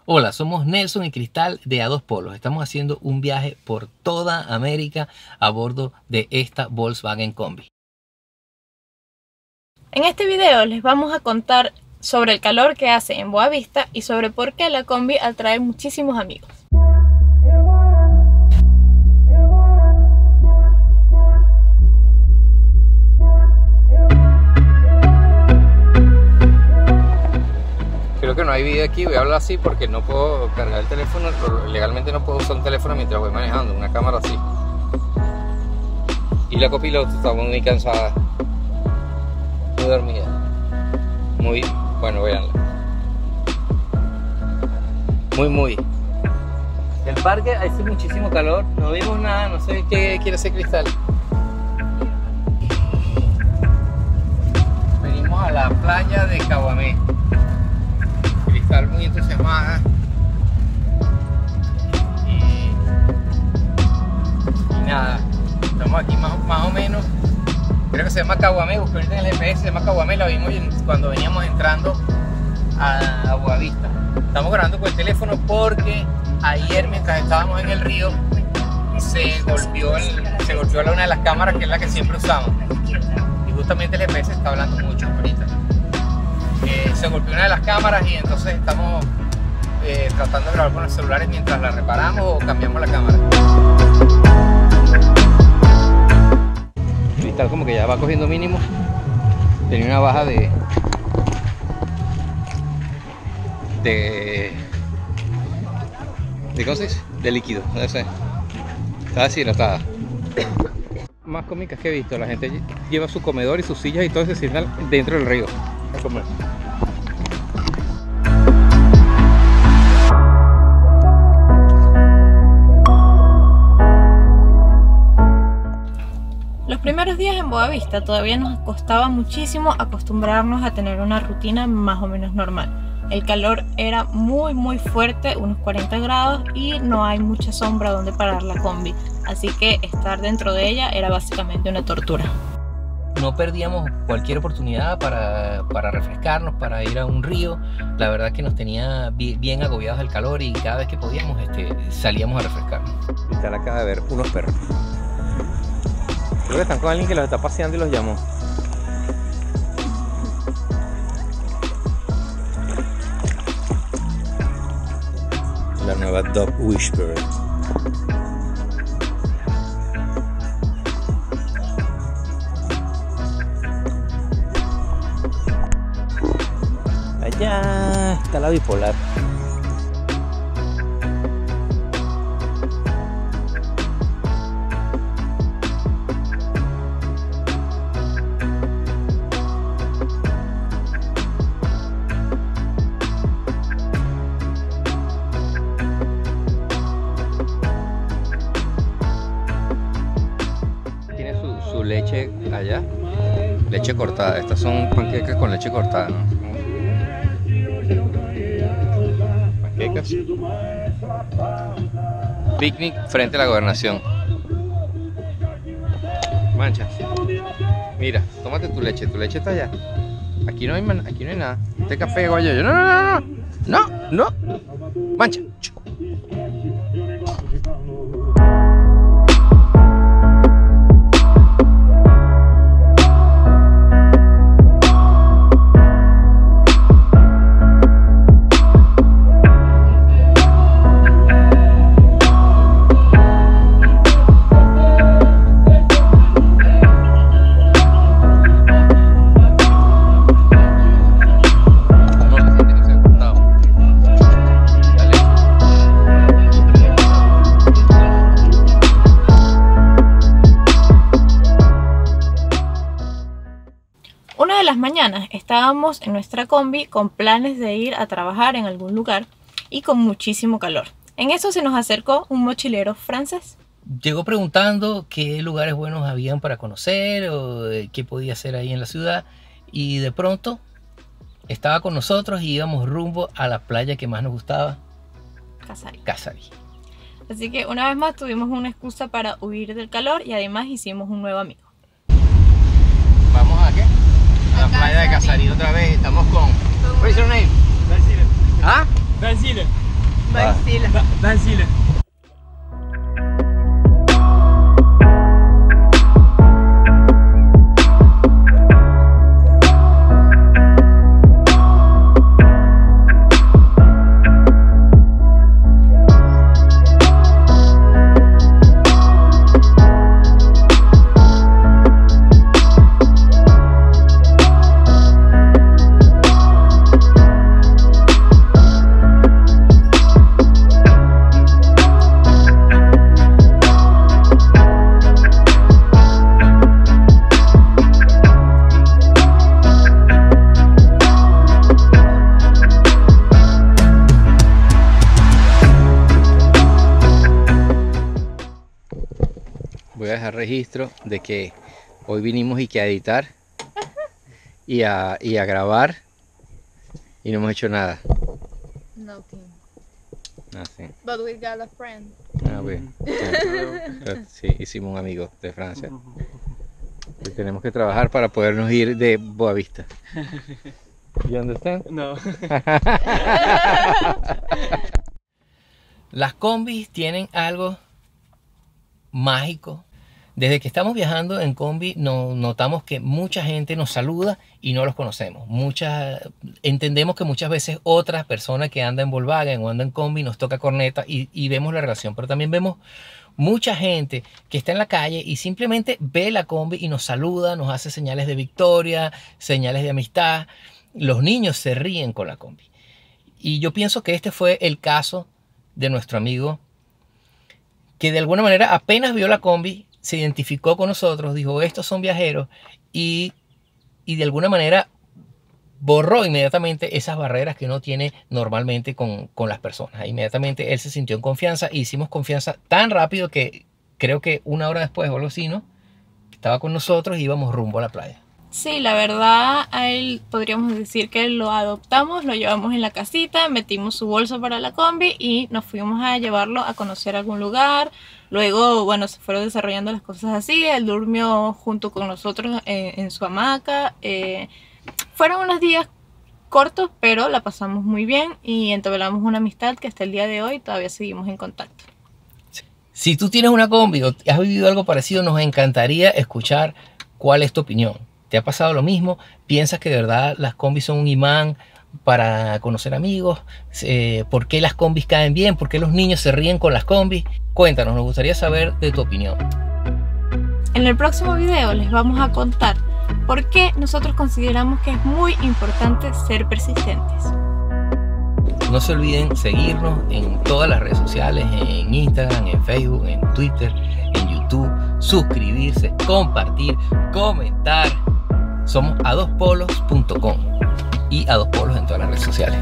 Hola, somos Nelson y Cristal de A Dos Polos. Estamos haciendo un viaje por toda América a bordo de esta Volkswagen Combi. En este video les vamos a contar sobre el calor que hace en Boavista y sobre por qué la combi atrae muchísimos amigos. Creo que no hay video aquí, voy a hablar así porque no puedo cargar el teléfono, legalmente no puedo usar un teléfono mientras voy manejando, una cámara así. Y la copiloto está muy cansada, muy dormida, muy, bueno, véanla. Muy. El parque hace muchísimo calor, no vimos nada, no sé qué quiere hacer Cristal. Venimos a la playa de Caguamé. Cristal muy entusiasmada y nada, estamos aquí más o menos, creo que se llama Caguamé, busqué ahorita en el GPS, se llama Caguamé, la vimos cuando veníamos entrando a Boavista. Estamos grabando con el teléfono porque ayer mientras estábamos en el río se golpeó una de las cámaras, que es la que siempre usamos, y justamente el GPS está hablando mucho ahorita. Se golpeó una de las cámaras y entonces estamos tratando de grabar con los celulares mientras la reparamos o cambiamos la cámara. Cristal como que ya va cogiendo mínimo. Tenía una baja de ¿cómo se dice? De líquido, no sé. Estaba deshidratada. Más cómicas que he visto, la gente lleva su comedor y sus sillas y todo ese signal dentro del río a comer. Los primeros días en Boavista todavía nos costaba muchísimo acostumbrarnos a tener una rutina más o menos normal. El calor era muy fuerte, unos 40 grados, y no hay mucha sombra donde parar la combi, así que estar dentro de ella era básicamente una tortura. No perdíamos cualquier oportunidad para refrescarnos, para ir a un río. La verdad que nos tenía bien agobiados el calor y cada vez que podíamos salíamos a refrescarnos. Cristal acaba de ver unos perros. Creo que están con alguien que los está paseando y los llamó. La nueva Dog Whisperer. Allá está la bipolar. Tiene su leche allá, leche cortada. Estas son panquecas con leche cortada, ¿no? Panquecas. Picnic frente a la gobernación. Mancha. Mira, tómate tu leche está allá. Aquí no hay nada. Este café guayo. No. Mancha. Una de las mañanas estábamos en nuestra combi con planes de ir a trabajar en algún lugar y con muchísimo calor. En eso se nos acercó un mochilero francés. Llegó preguntando qué lugares buenos habían para conocer o qué podía hacer ahí en la ciudad, y de pronto estaba con nosotros y íbamos rumbo a la playa que más nos gustaba, Casarí. Así que una vez más tuvimos una excusa para huir del calor y además hicimos un nuevo amigo. ¿Vamos a qué? A la playa de Casarí otra vez. Estamos con... What is your name? Basile. ¿Ah? Basile. Bye, Sila. Bye, Sila. Voy a dejar registro de que hoy vinimos y que a editar y a grabar y no hemos hecho nada. Nothing. Ah, sí. But we got a friend. Ah, bien. Sí, hicimos un amigo de Francia. Y tenemos que trabajar para podernos ir de Boavista. ¿You understand? No. Las combis tienen algo mágico. Desde que estamos viajando en combi notamos que mucha gente nos saluda y no los conocemos. Entendemos que muchas veces otras personas que andan en Volkswagen o andan en combi nos toca corneta y vemos la relación. Pero también vemos mucha gente que está en la calle y simplemente ve la combi y nos saluda, nos hace señales de victoria, señales de amistad. Los niños se ríen con la combi. Y yo pienso que este fue el caso de nuestro amigo, que de alguna manera apenas vio la combi, se identificó con nosotros, dijo, estos son viajeros, y de alguna manera borró inmediatamente esas barreras que uno tiene normalmente con las personas. Inmediatamente él se sintió en confianza, y hicimos confianza tan rápido que creo que una hora después o algo así, ¿no? Estaba con nosotros y íbamos rumbo a la playa. Sí, la verdad, a él podríamos decir que lo adoptamos, lo llevamos en la casita, metimos su bolso para la combi y nos fuimos a llevarlo a conocer algún lugar. Luego, bueno, se fueron desarrollando las cosas así. Él durmió junto con nosotros en su hamaca. Fueron unos días cortos, pero la pasamos muy bien y entablamos una amistad que hasta el día de hoy todavía seguimos en contacto. Si tú tienes una combi o has vivido algo parecido, nos encantaría escuchar cuál es tu opinión. ¿Te ha pasado lo mismo? ¿Piensas que de verdad las combis son un imán para conocer amigos? ¿Por qué las combis caen bien? ¿Por qué los niños se ríen con las combis? Cuéntanos, nos gustaría saber de tu opinión. En el próximo video les vamos a contar por qué nosotros consideramos que es muy importante ser persistentes. No se olviden seguirnos en todas las redes sociales, en Instagram, en Facebook, en Twitter, en YouTube, suscribirse, compartir, comentar. Somos adospolos.com y A2Polos en todas las redes sociales.